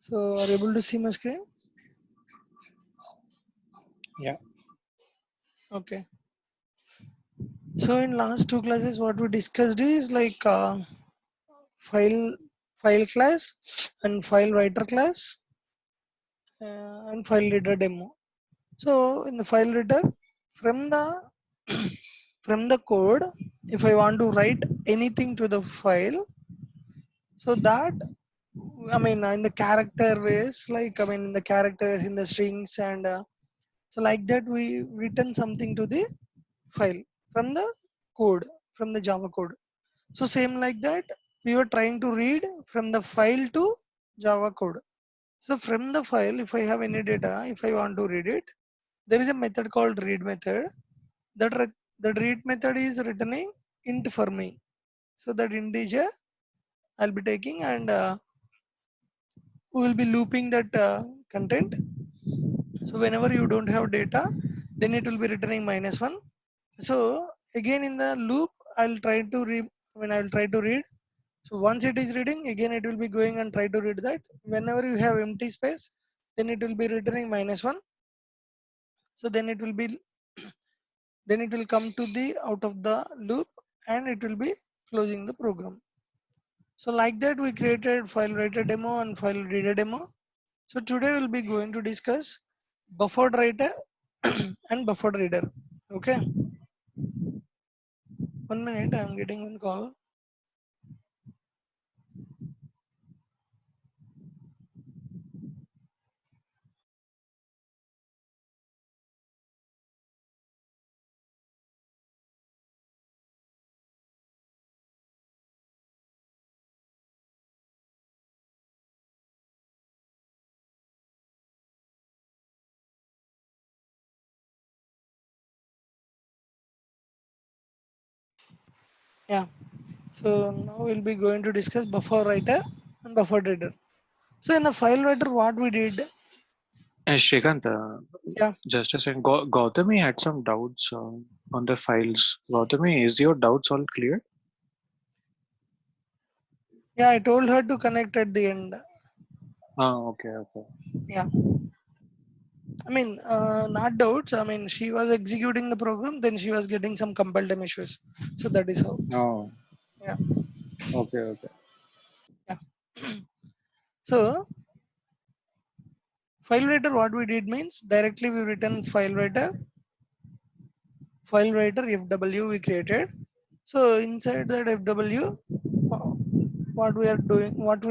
So are you able to see my screen? Yeah. Okay. So in last two classes, what we discussed is like file file class and file writer class and file reader demo. So in the file reader, from the from the code, if I want to write anything to the file, so that I mean in the character ways, like I mean in the characters in the strings and so like that we written something to the file from the code from the Java code. So same like that we were trying to read from the file to Java code. So from the file, if I have any data, if I want to read it, there is a method called read method. That read method is returning int for me. So that integer I'll be taking and we will be looping that content. So whenever you don't have data, then it will be returning -1. So again in the loop, I'll try to read. I'll try to read. So once it is reading, again it will be going and try to read that. Whenever you have empty space, then it will be returning -1. So then it will come to the out of the loop and it will be closing the program. So like that we created file writer demo and file reader demo. So today we'll be going to discuss buffered writer and buffered reader. Okay, 1 minute, I'm getting one call. Yeah, so now we'll be going to discuss buffer writer and buffered reader. So in the file writer, what we did, Shrikant, yeah, just a second. Gautami had some doubts on the files. Gautami, is your doubts all clear? yeah, I told her to connect at the end. Ah, okay, okay. Yeah, not doubts. She was executing the program, then she was getting some compile time issues. So that is how. Oh, Yeah, okay, okay. yeah. So file writer, what we did means directly we written file writer FW we created. So inside that FW, uh, what we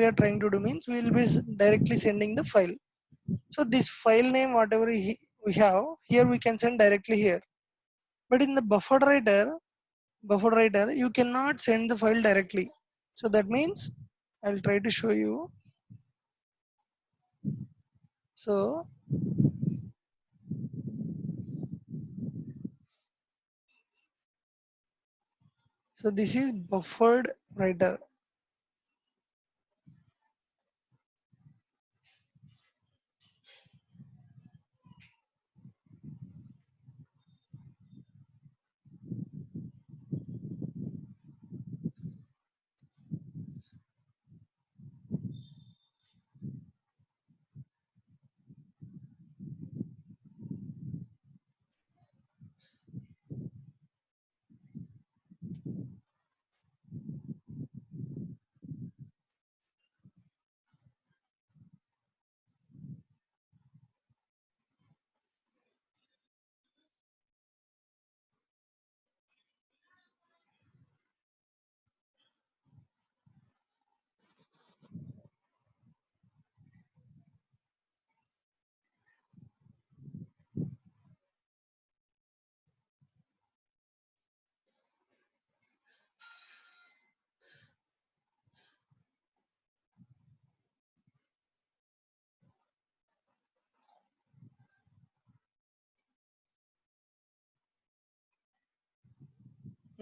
are trying to do means we will be directly sending the file. So this file name, whatever we have here, we can send directly here. But in the buffered writer, you cannot send the file directly. So that means I'll try to show you. So this is buffered writer.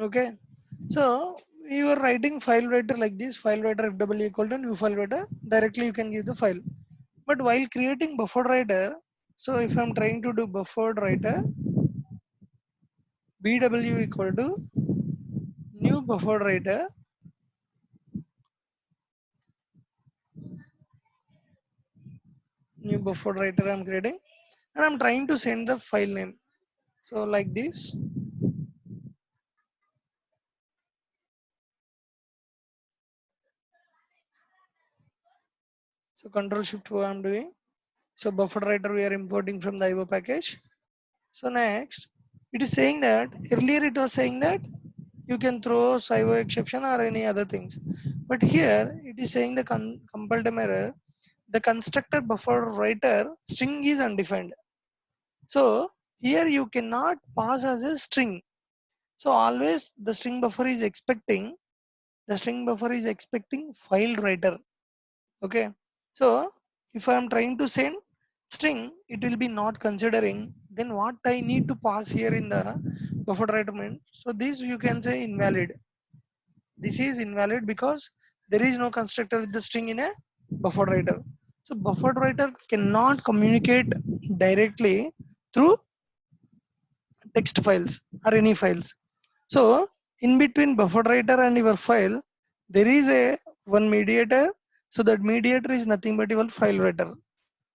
Okay. So you are writing file writer like this, file writer FW equal to new file writer. Directly you can give the file. But while creating buffered writer, so if I'm trying to do buffered writer, BW equal to new buffered writer. new buffer writer I'm creating, and I'm trying to send the file name. So like this. So Control Shift O I'm doing. So buffer writer we are importing from the IO package. So next, it is saying that earlier it was saying that you can throw IO exception or any other things, but here it is saying the compile time error. The constructor buffer writer string is undefined. So here you cannot pass as a string. So always the string buffer is expecting file writer. Okay. So if I am trying to send string, it will be not considering. Then what I need to pass here in the buffer writer main. So this you can say invalid. This is invalid because there is no constructor with the string in a buffer writer. So buffer writer cannot communicate directly through text files or any files. So in between buffer writer and your file, there is a one mediator. So that mediator is nothing but your file writer.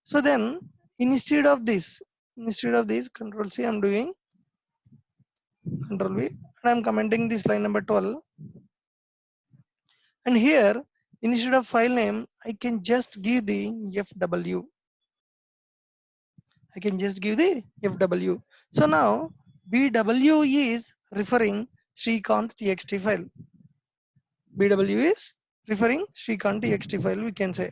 So then instead of this control C I'm doing control V, and I'm commenting this line number 12. And here instead of file name, I can just give the FW. I can just give the FW. So now BW is referring Srikanth txt file. BW is referring Srikanth txt file, we can say.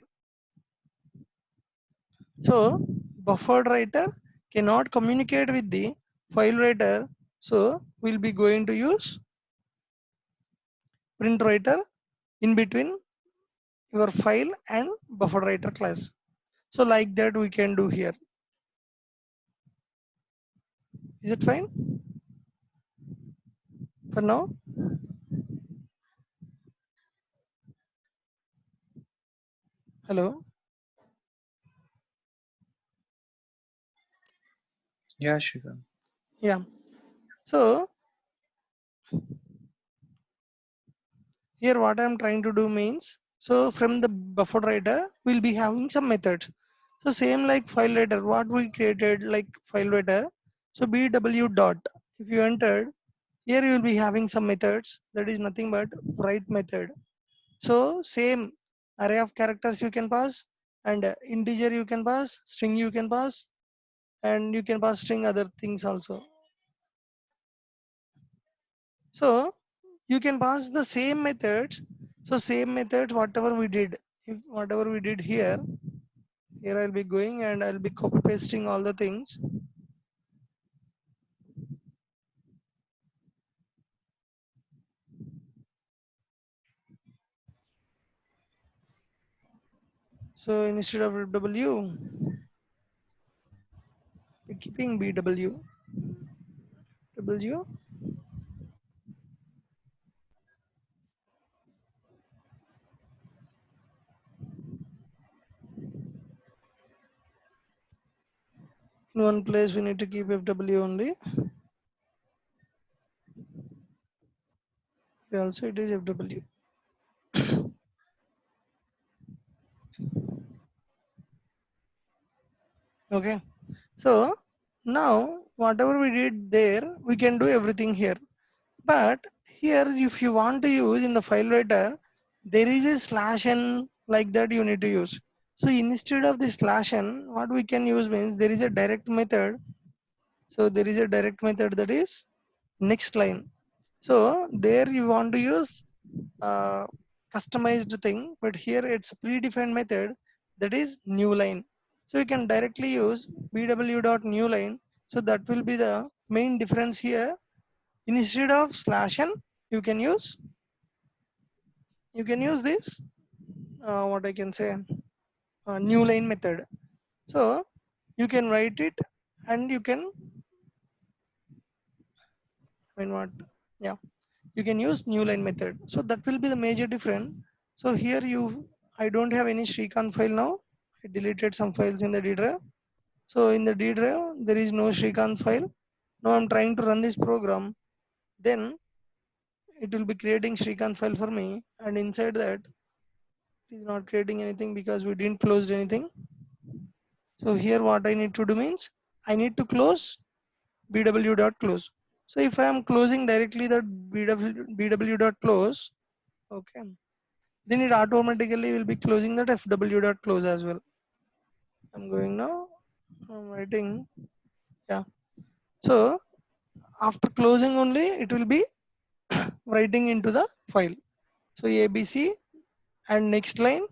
So buffered writer cannot communicate with the file writer. So we'll be going to use print writer in between your file and buffer writer class. So like that we can do here. Is it fine for now? Hello. Yeah, Shrikant. Yeah. So here what I'm trying to do means, so from the buffer writer we'll be having some methods. So same like file writer, what we created like file writer. So bw dot, if you entered here, you will be having some methods that is nothing but write method. So same array of characters you can pass, and integer you can pass, string you can pass, and you can pass string other things also. So you can pass the same methods. So same methods whatever we did, if whatever we did here, I'll be going and I'll be copy pasting all the things. So instead of W, we're keeping BW. W. In one place we need to keep FW only. Here also it is FW. Okay. So now whatever we did there, we can do everything here. But here, if you want to use in the file writer, there is a slash n like that you need to use. So instead of the slash n, what we can use means there is a direct method. So there is a direct method that is next line. So there you want to use uh, customized thing, but here it's a predefined method that is new line. So you can directly use bw.newline. So that will be the main difference here. Instead of slash n, you can use this what I can say new line method. So you can write it and you can, I mean what, yeah, you can use new line method. So that will be the major difference. So here I don't have any Srikanth file now. I deleted some files in the D drive. So in the D drive there is no Srikanth file. Now I'm trying to run this program. Then it will be creating Srikanth file for me, and inside that it is not creating anything because we didn't close anything. So here what I need to do means I need to close bw.close. So if I am closing directly the bw.close, okay, then it automatically will be closing that fw.close as well. I'm going now, I'm writing, yeah. So after closing only it will be writing into the file. So ABC and next line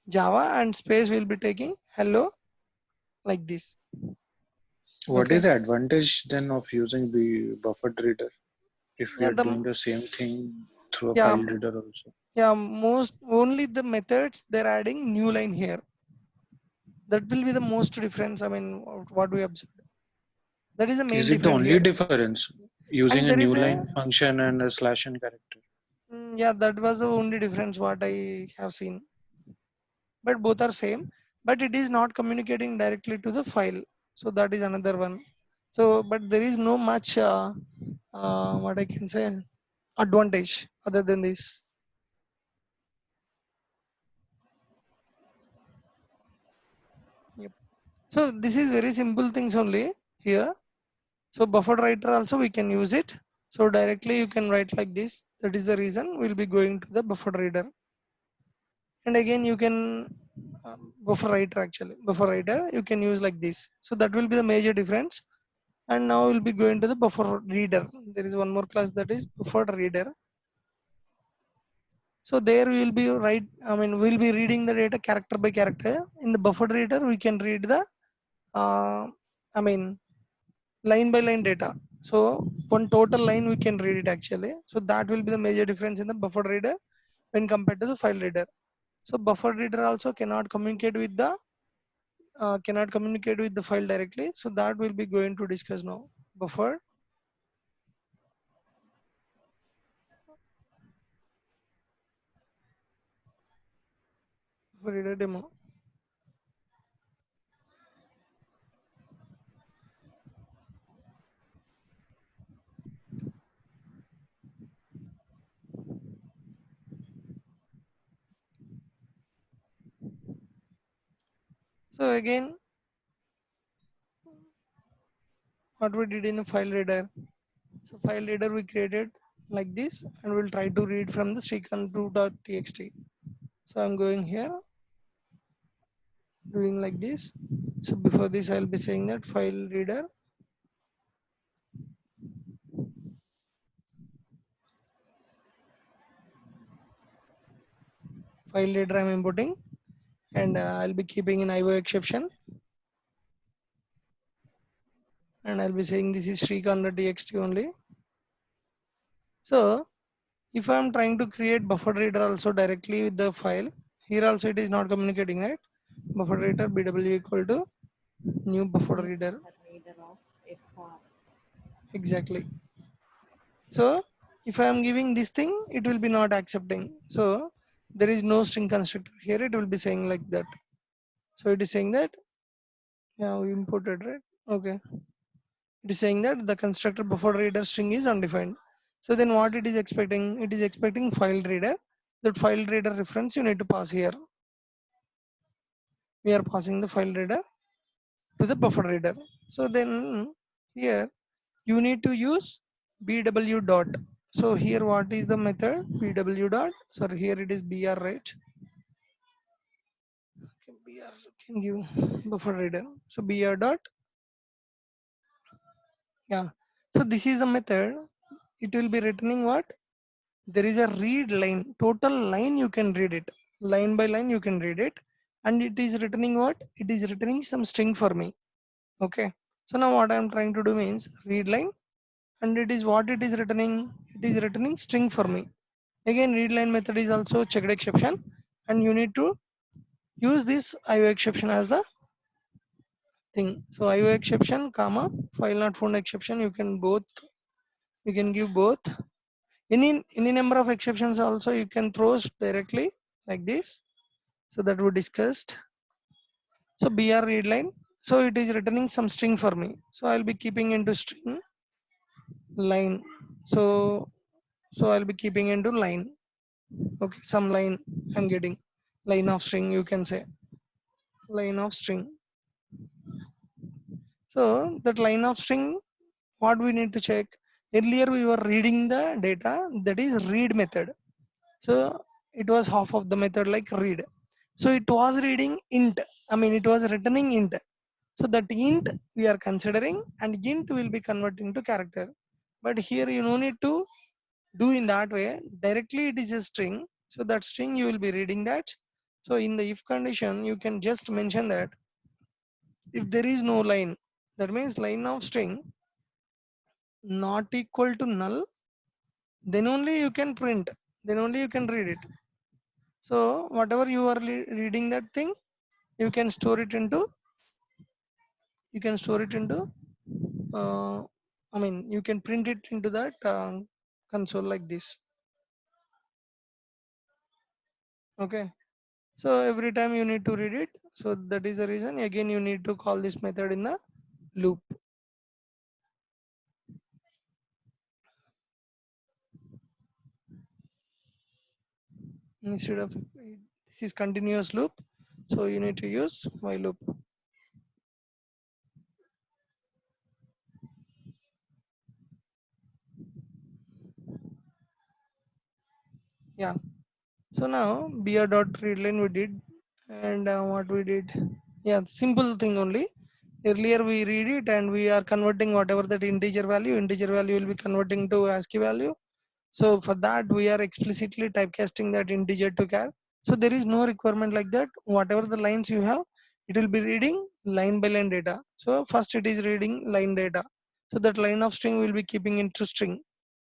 Java and space will be taking hello like this. What Okay. is the advantage then of using the buffered reader if we Yeah, are doing the same thing through a yeah, file reader also? yeah, most only the methods they're adding new line here. That will be the most difference. I mean, what we observed. That is the main Is it the difference only here. difference using And a there new is a, line function and a slash n character? yeah, that was the only difference what I have seen. But both are same. But it is not communicating directly to the file. So that is another one. So, but there is no much, what I can say, advantage other than this. Yep. So this is very simple things only here. So buffered writer also we can use it. So directly you can write like this. That is the reason we'll be going to the buffered reader. And again you can buffer writer actually. Buffer writer you can use like this. So that will be the major difference. And now we'll be going to the buffer reader. There is one more class that is buffered reader. So there we will be we'll be reading the data character by character. In the buffered reader we can read the uh, I mean line by line data. So one total line we can read it actually. So that will be the major difference in the buffer reader when compared to the file reader. So buffer reader also cannot communicate with the file directly. So that will be going to discuss now. Buffer reader demo. So again, what we did in a file reader. So file reader we created like this, and we'll try to read from the srikantu.txt. So I'm going here, doing like this. So before this, I'll be saying that file reader I'm importing, and I'll be keeping an IO exception, and I'll be saying this is srikantu.txt only. So if I'm trying to create buffer reader also directly with the file, here also it is not communicating, right? Buffer reader bw equal to new buffer New reader. reader of FR. Exactly. So if I am giving this thing, it will be not accepting. So there is no string constructor here. It will be saying like that. So it is saying that, yeah, we imported, right? Okay. It is saying that the constructor buffer reader string is undefined. So then what it is expecting? It is expecting file reader. That file reader reference you need to pass here. We are passing the file reader to the buffer reader. So then here you need to use bw dot. So here what is the method? Bw dot. Sorry, here it is br, right? Okay, br can give buffer reader. So br dot, yeah. So this is a method. It will be returning what? There is a read line. Total line you can read it. Line by line you can read it. And it is returning what? It is returning some string for me. Okay. So now what I am trying to do means read line, and it is what it is returning. It is returning string for me. Again, read line method is also checked exception, and you need to use this IO exception as the thing. So IO exception, comma, file not found exception. You can give both. Any number of exceptions also you can throw directly like this. So that we discussed. So br read line. So it is returning some string for me. So I'll be keeping into string line. So I'll be keeping into line. Okay, some line I'm getting, line of string you can say, line of string. So that line of string, what we need to check? Earlier we were reading the data, that is read method. So it was half of the method like read. So it was reading int. I mean it was returning int. So that int we are considering and int will be converting to character. But here you no need to do in that way. Directly it is a string. So that string you will be reading that. So in the if condition you can just mention that if there is no line, that means line of string not equal to null, then only you can print, then only you can read it. So whatever you are reading that thing, you can store it into, you can store it into uh, I mean you can print it into that console like this. Okay, so every time you need to read it, so that is the reason again you need to call this method in the loop. Instead of this is continuous loop, so you need to use while loop. Yeah, so now br dot readline we did, and what we did, yeah, simple thing only. Earlier we read it and we are converting whatever that integer value will be converting to ASCII value. So for that we are explicitly typecasting that integer to char. So there is no requirement like that. Whatever the lines you have, it will be reading line by line data. So first it is reading line data. So that line of string will be keeping into string.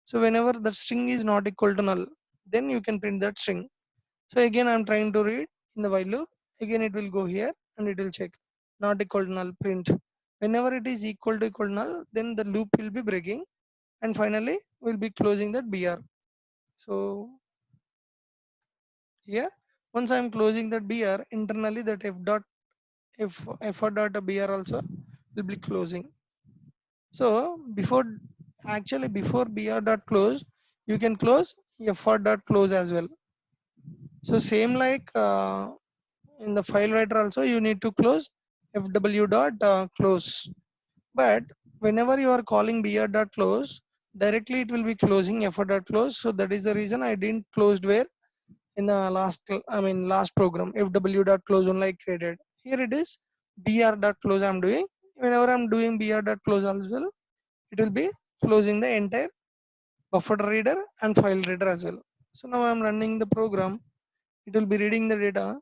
So whenever the string is not equal to null, then you can print that string. So again I'm trying to read in the while loop. Again it will go here and it will check not equal to null, print. Whenever it is equal to null, then the loop will be breaking, and finally we'll be closing that br. So here once I'm closing that br, internally that f dot br also will be closing. So before, actually before br dot close, you can close f dot close as well. So same like in the file writer also you need to close fw dot close. But whenever you are calling br dot close, directly it will be closing f dot close. So that is the reason I didn't closed where in the last program fw dot close only I created. Here it is br dot close I'm doing. Whenever I'm doing br dot close as well, it will be closing the entire buffer reader and file reader as well. So now I'm running the program. It will be reading the data.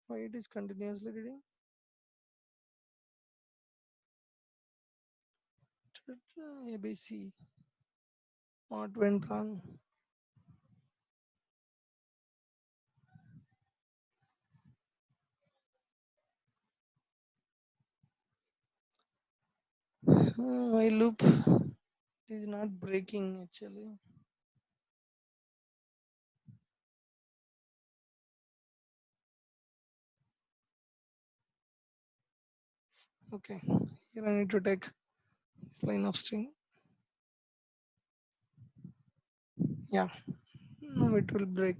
Why it is continuously reading? ABC. What went wrong? My loop is not breaking actually. Okay, here I need to take this line of string. Yeah, now it will break.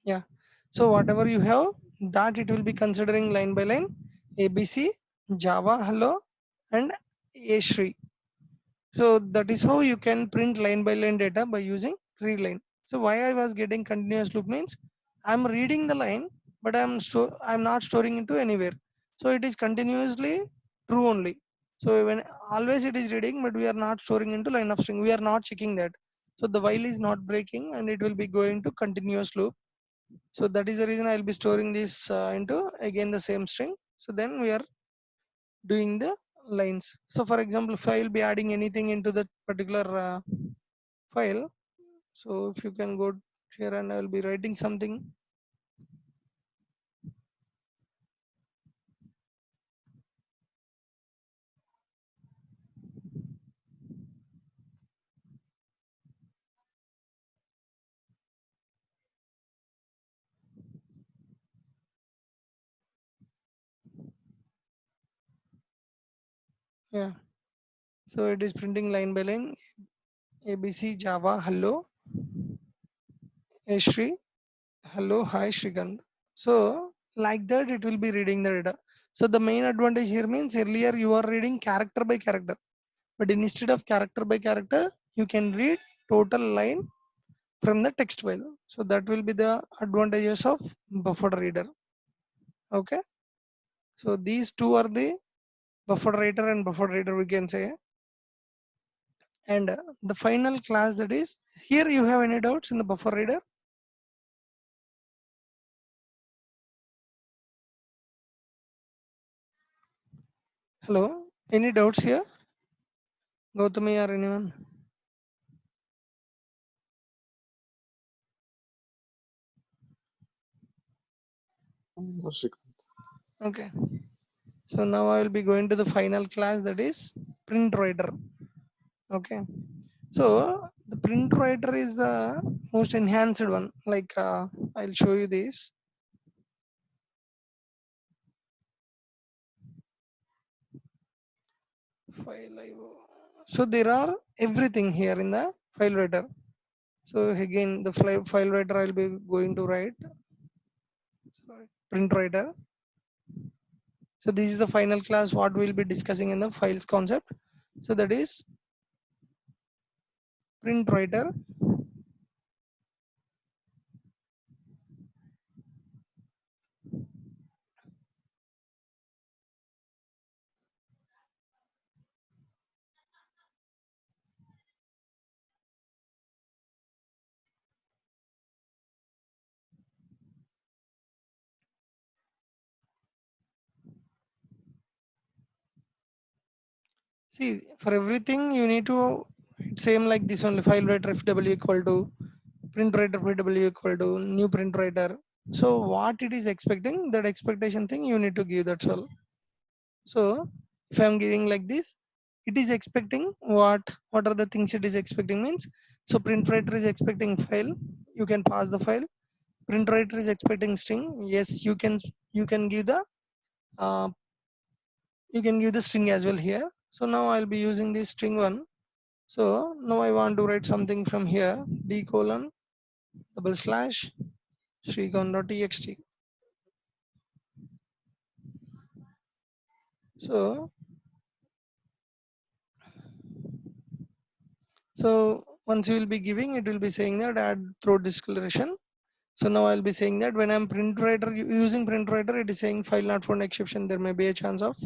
Yeah, so whatever you have, that it will be considering line by line, ABC, Java, hello, and Ashri. So that is how you can print line by line data by using read line. So why I was getting continuous loop means I'm reading the line, but I'm not storing into anywhere. So it is continuously true only. So when always it is reading, but we are not storing into line of string. We are not checking that. So the while is not breaking and it will be going to continuous loop. So that is the reason I'll be storing this into again the same string. So then we are doing the lines. So for example, if I will be adding anything into that particular file, so if you can go here and I will be writing something. Yeah. So it is printing line by line, ABC, Java, hello, Shri, hello, hi, Shrikant. So like that, it will be reading the data. So the main advantage here means earlier you are reading character by character, but instead of character by character, you can read total line from the text file. So that will be the advantages of buffered reader. Okay. So these two are the buffered writer and buffered reader, we can say. And the final class, that is, here you have any doubts in the buffer reader? Hello, any doubts here? Gautami or anyone? Okay. So now I will be going to the final class, that is print writer. Okay. So the print writer is the most enhanced one. Like I'll show you this. File IO. So there are everything here in the file writer. So again, the file writer I'll be going to write. Sorry, print writer. So this is the final class what we'll be discussing in the files concept. So that is print writer. See, for everything you need to same like this only, file writer fw equal to print writer pw equal to new print writer. So what it is expecting, that expectation thing you need to give, that's all. So if I'm giving like this, it is expecting what are the things it is expecting means. So print writer is expecting file, you can pass the file. Print writer is expecting string, yes, you can give the uh, you can give the string as well here. So now I'll be using this string one. So now I want to write something from here, d colon double slash srigon.txt. So once you will be giving, it will be saying that add throw declaration. So now I'll be saying that when I'm print writer using print writer, it is saying file not found exception. There may be a chance of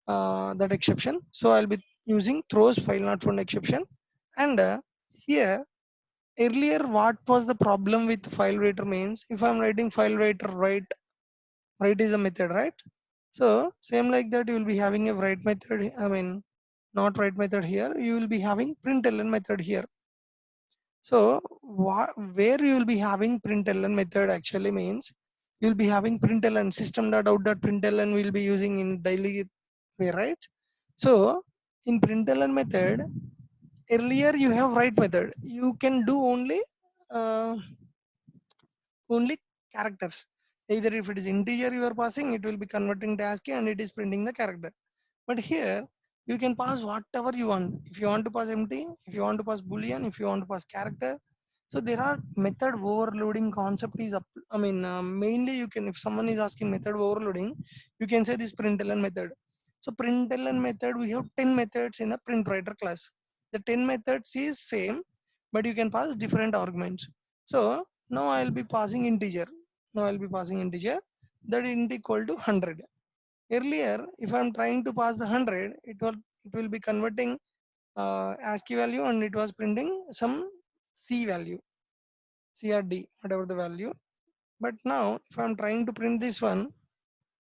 that exception. So I'll be using throws file not found exception. And here earlier, what was the problem with file writer means, if I'm writing file writer write is a method, right? So same like that, you will be having a write method. I mean, not write method here. You will be having println method here. So where you will be having println method actually means you will be having println system.out.println will be using in daily way, right? So in println method, earlier you have write method. You can do uh, only characters. Either if it is integer you are passing, it will be converting to ASCII and it is printing the character. But here you can pass whatever you want. If you want to pass empty, if you want to pass boolean, if you want to pass character. So there are method overloading concept is up. I mean, mainly you can, if someone is asking method overloading, you can say this println method. So println method, we have 10 methods in the print writer class. The 10 methods is same, but you can pass different arguments. So now I'll be passing integer. Now I'll be passing integer, that int equal to 100. Earlier, if I'm trying to pass the 100, it will be converting ASCII value and it was printing some C value, C or D, whatever the value. But now, if I'm trying to print this one,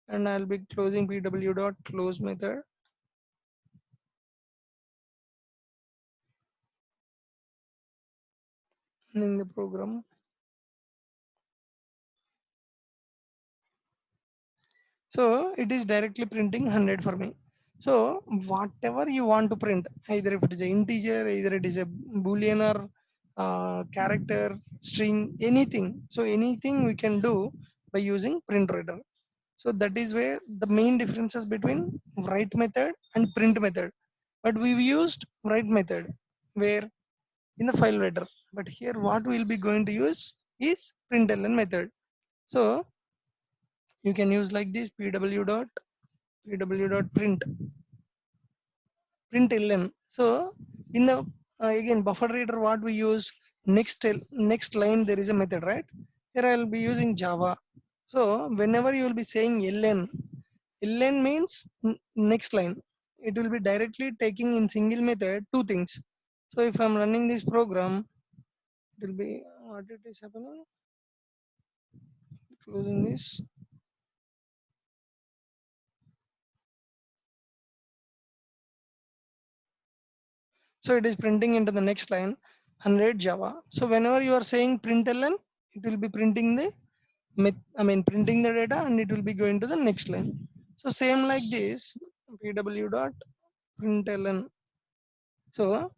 and I'll be closing pw.close method, in the program. So it is directly printing 100 for me. So whatever you want to print, either if it is an integer, either it is a boolean or character, string, anything. So anything we can do by using print writer. So that is where the main differences between write method and print method. But we've used write method where in the file writer. But here what we'll be going to use is println method. So you can use like this pw dot pw.print ln. So in the again buffer reader, what we used, next line there is a method, right? Here I will be using Java. So whenever you will be saying ln means next line, it will be directly taking in single method two things. So if I'm running this program, it will be what it is happening, closing this. So it is printing into the next line 100 Java. So whenever you are saying println, it will be printing the printing the data, and it will be going to the next line. So same like this, pw.println. So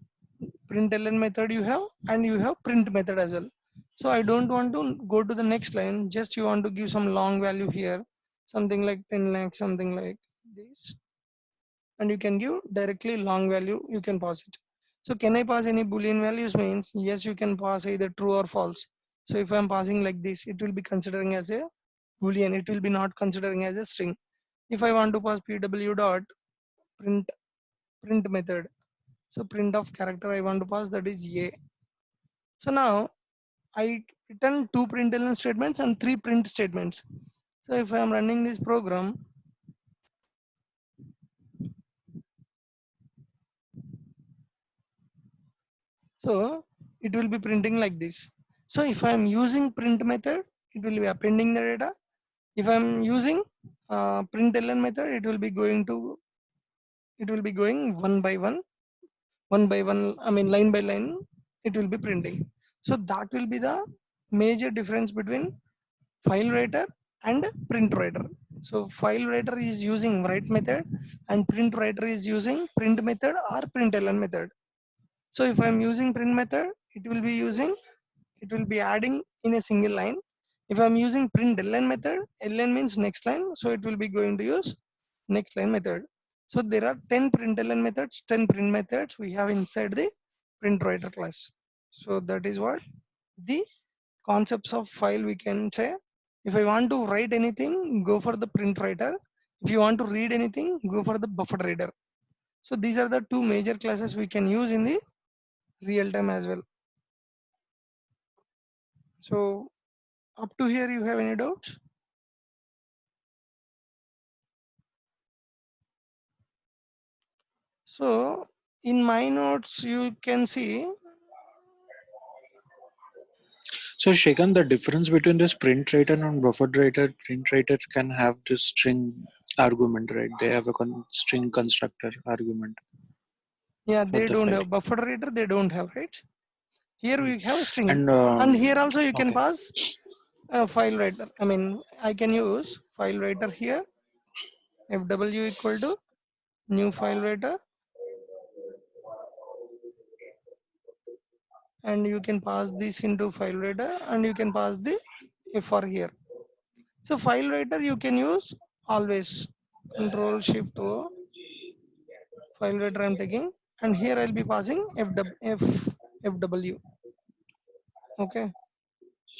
println method you have, and you have print method as well. So I don't want to go to the next line, just you want to give some long value here, something like 10 lakh, something like this, and you can give directly long value, you can pass it. So can I pass any boolean values means, yes, you can pass either true or false. So if I'm passing like this, it will be considering as a boolean, it will be not considering as a string. If I want to pass pw dot print method, so print of character I want to pass, that is a. So now I return two println statements and three print statements. So if I am running this program, so it will be printing like this. So if I am using print method, it will be appending the data. If I am using println method, it will be going one by one, line by line, it will be printing. So that will be the major difference between file writer and print writer. So file writer is using write method, and print writer is using print method or println method. So if I'm using print method, it will be adding in a single line. If I'm using println method, ln means next line, so it will be going to use next line method. So there are 10 println methods, 10 print methods we have inside the print writer class. So that is what the concepts of file we can say. If I want to write anything, go for the print writer. If you want to read anything, go for the buffer reader. So these are the two major classes we can use in the real time as well. So up to here, you have any doubts? So in my notes, you can see. So Shekhar, the difference between this print writer and buffer writer, print writer can have this string argument, right? They have a string constructor argument. Yeah, for they the don't file. have buffer reader. They don't have, right? Here we have a string, And here also you can okay. pass a file writer. I can use file writer here. Fw equal to new file writer, and you can pass this into file writer, and you can pass the fr here. So file writer you can use always Control Shift O. File writer I'm taking, and here I'll be passing fw. Okay.